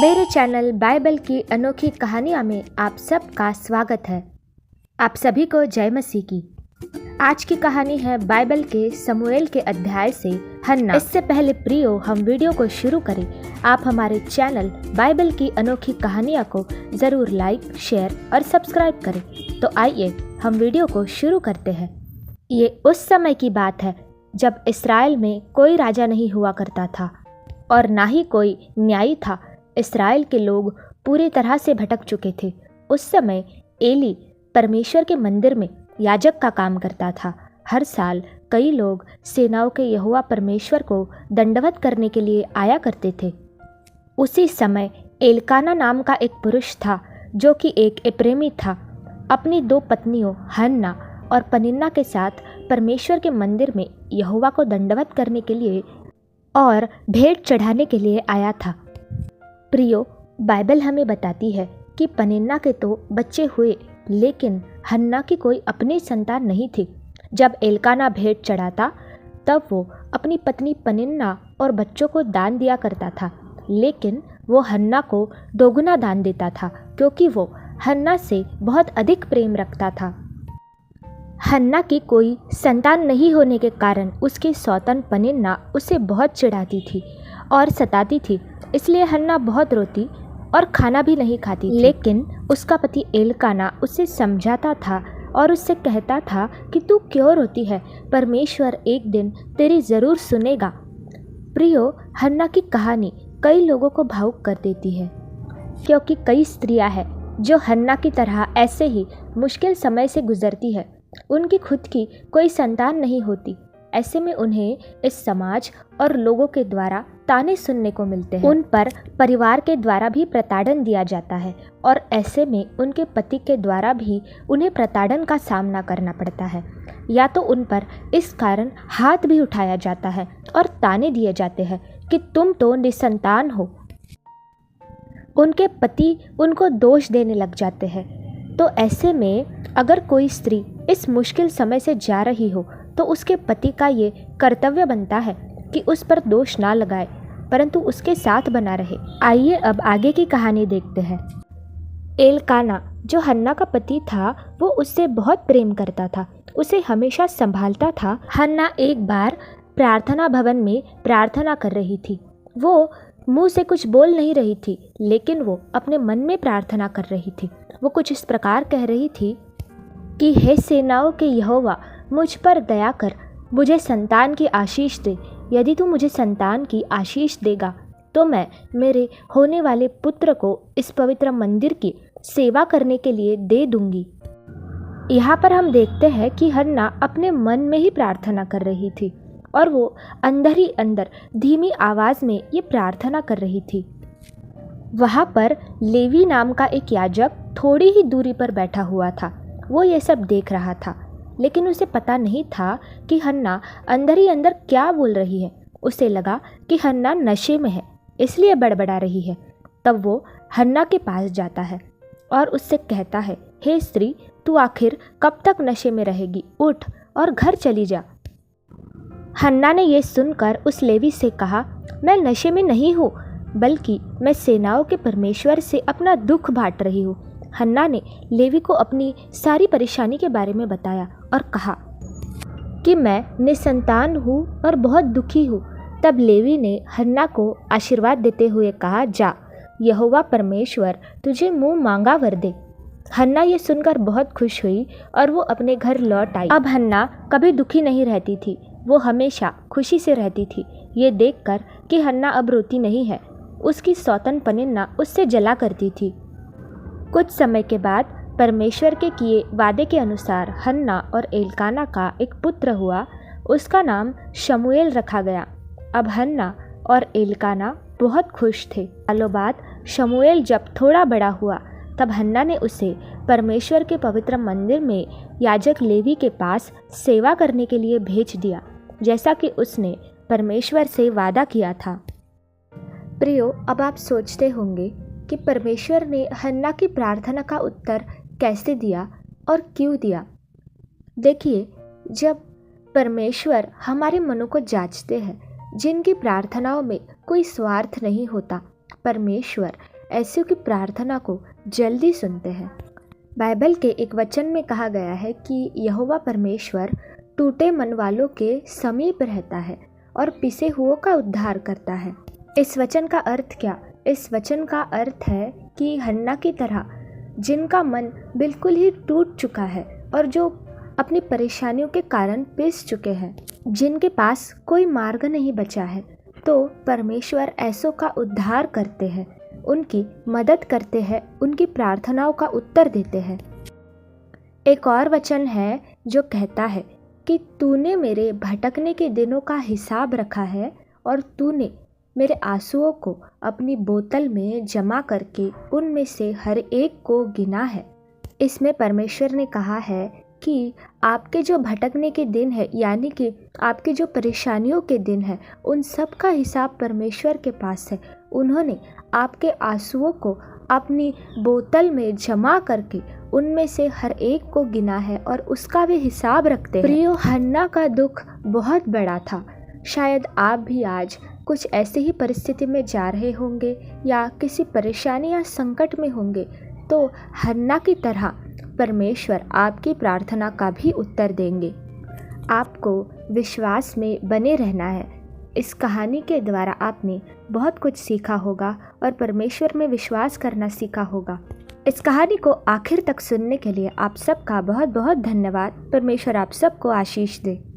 मेरे channel Bible की अनोखी कहानियाँ में आप सबका स्वागत है। आप सभी को जय मसीह की। आज की कहानी है बाइबल के शमूएल के अध्याय से हन्ना। इससे पहले प्रियो हम वीडियो को शुरू करें, आप हमारे चैनल बाइबल की अनोखी कहानियाँ को ज़रूर लाइक, शेयर और सब्सक्राइब करें। तो आइए हम वीडियो को शुरू करते हैं। ये उस समय की बात है जब इस्राएल में कोई राजा नहीं हुआ करता था और ना ही कोई न्यायी था। इस्राएल के लोग पूरी तरह से भटक चुके थे। उस समय एली परमेश्वर के मंदिर में याजक का काम करता था। हर साल कई लोग सेनाओं के यहोवा परमेश्वर को दंडवत करने के लिए आया करते थे। उसी समय एलकाना नाम का एक पुरुष था जो कि एक एप्रेमी था। अपनी दो पत्नियों हन्ना और पनिन्ना के साथ परमेश्वर के मंदिर में यहोवा को दंडवत करने के लिए और भेंट चढ़ाने के लिए आया था। प्रियो, बाइबल हमें बताती है कि पनिन्ना के तो बच्चे हुए, लेकिन हन्ना की कोई अपनी संतान नहीं थी। जब एलकाना भेंट चढ़ाता तब वो अपनी पत्नी पनिन्ना और बच्चों को दान दिया करता था, लेकिन वो हन्ना को दोगुना दान देता था क्योंकि वो हन्ना से बहुत अधिक प्रेम रखता था। हन्ना की कोई संतान नहीं होने के कारण उसकी सौतन पनिन्ना उसे बहुत चिढ़ाती थी और सताती थी। इसलिए हन्ना बहुत रोती और खाना भी नहीं खाती थी। लेकिन उसका पति एलकाना उसे समझाता था और उससे कहता था कि तू क्यों रोती है, परमेश्वर एक दिन तेरी ज़रूर सुनेगा। प्रियो, हन्ना की कहानी कई लोगों को भावुक कर देती है क्योंकि कई स्त्रियां हैं जो हन्ना की तरह ऐसे ही मुश्किल समय से गुजरती है। उनकी खुद की कोई संतान नहीं होती। ऐसे में उन्हें इस समाज और लोगों के द्वारा ताने सुनने को मिलते हैं। उन पर परिवार के द्वारा भी प्रताड़न दिया जाता है और ऐसे में उनके पति के द्वारा भी उन्हें प्रताड़न का सामना करना पड़ता है, या तो उन पर इस कारण हाथ भी उठाया जाता है और ताने दिए जाते हैं कि तुम तो निसंतान हो। उनके पति उनको दोष देने लग जाते हैं। तो ऐसे में अगर कोई स्त्री इस मुश्किल समय से जा रही हो तो उसके पति का ये कर्तव्य बनता है कि उस पर दोष ना लगाए, परंतु उसके साथ बना रहे। आइए अब आगे की कहानी देखते हैं। एलकाना जो हन्ना का पति था वो उससे बहुत प्रेम करता था, उसे हमेशा संभालता था। हन्ना एक बार प्रार्थना भवन में प्रार्थना कर रही थी। वो मुंह से कुछ बोल नहीं रही थी, लेकिन वो अपने मन में प्रार्थना कर रही थी। वो कुछ इस प्रकार कह रही थी कि हे सेनाओं के यहोवा, मुझ पर दया कर, मुझे संतान की आशीष दे। यदि तू मुझे संतान की आशीष देगा तो मैं मेरे होने वाले पुत्र को इस पवित्र मंदिर की सेवा करने के लिए दे दूंगी। यहाँ पर हम देखते हैं कि हन्ना अपने मन में ही प्रार्थना कर रही थी और वो अंदर ही अंदर धीमी आवाज़ में ये प्रार्थना कर रही थी। वहाँ पर लेवी नाम का एक याजक थोड़ी ही दूरी पर बैठा हुआ था। वो ये सब देख रहा था, लेकिन उसे पता नहीं था कि हन्ना अंदर ही अंदर क्या बोल रही है। उसे लगा कि हन्ना नशे में है, इसलिए बड़बड़ा रही है। तब वो हन्ना के पास जाता है और उससे कहता है, हे स्त्री, तू आखिर कब तक नशे में रहेगी? उठ और घर चली जा। हन्ना ने यह सुनकर उस लेवी से कहा, मैं नशे में नहीं हूँ, बल्कि मैं सेनाओं के परमेश्वर से अपना दुख बांट रही हूँ। हन्ना ने लेवी को अपनी सारी परेशानी के बारे में बताया और कहा कि मैं निसंतान हूँ और बहुत दुखी हूँ। तब लेवी ने हन्ना को आशीर्वाद देते हुए कहा, जा, यहोवा परमेश्वर तुझे मुँह मांगा वर दे। हन्ना ये सुनकर बहुत खुश हुई और वो अपने घर लौट आई। अब हन्ना कभी दुखी नहीं रहती थी, वो हमेशा खुशी से रहती थी। ये देखकर कि हन्ना अब रोती नहीं है, उसकी सौतन पनिन्ना उससे जला करती थी। कुछ समय के बाद परमेश्वर के किए वादे के अनुसार हन्ना और एलकाना का एक पुत्र हुआ। उसका नाम शमूएल रखा गया। अब हन्ना और एलकाना बहुत खुश थे। सालों बाद शमूएल जब थोड़ा बड़ा हुआ तब हन्ना ने उसे परमेश्वर के पवित्र मंदिर में याजक लेवी के पास सेवा करने के लिए भेज दिया, जैसा कि उसने परमेश्वर से वादा किया था। प्रियो, अब आप सोचते होंगे कि परमेश्वर ने हन्ना की प्रार्थना का उत्तर कैसे दिया और क्यों दिया। देखिए, जब परमेश्वर हमारे मनों को जांचते हैं, जिनकी प्रार्थनाओं में कोई स्वार्थ नहीं होता, परमेश्वर ऐसों की प्रार्थना को जल्दी सुनते हैं। बाइबल के एक वचन में कहा गया है कि यहोवा परमेश्वर टूटे मन वालों के समीप रहता है और पिसे हुओं का उद्धार करता है। इस वचन का अर्थ क्या? इस वचन का अर्थ है कि हन्ना की तरह जिनका मन बिल्कुल ही टूट चुका है और जो अपनी परेशानियों के कारण पिस चुके हैं, जिनके पास कोई मार्ग नहीं बचा है, तो परमेश्वर ऐसों का उद्धार करते हैं, उनकी मदद करते हैं, उनकी प्रार्थनाओं का उत्तर देते हैं। एक और वचन है जो कहता है कि तूने मेरे भटकने के दिनों का हिसाब रखा है और तूने मेरे आंसुओं को अपनी बोतल में जमा करके उनमें से हर एक को गिना है। इसमें परमेश्वर ने कहा है कि आपके जो भटकने के दिन है, यानी कि आपके जो परेशानियों के दिन है, उन सब का हिसाब परमेश्वर के पास है। उन्होंने आपके आंसुओं को अपनी बोतल में जमा करके उनमें से हर एक को गिना है और उसका भी हिसाब रखते हैं। प्रियो, हन्ना का दुख बहुत बड़ा था। शायद आप भी आज कुछ ऐसे ही परिस्थिति में जा रहे होंगे या किसी परेशानी या संकट में होंगे, तो हन्ना की तरह परमेश्वर आपकी प्रार्थना का भी उत्तर देंगे। आपको विश्वास में बने रहना है। इस कहानी के द्वारा आपने बहुत कुछ सीखा होगा और परमेश्वर में विश्वास करना सीखा होगा। इस कहानी को आखिर तक सुनने के लिए आप सबका बहुत बहुत धन्यवाद। परमेश्वर आप सबको आशीष दे।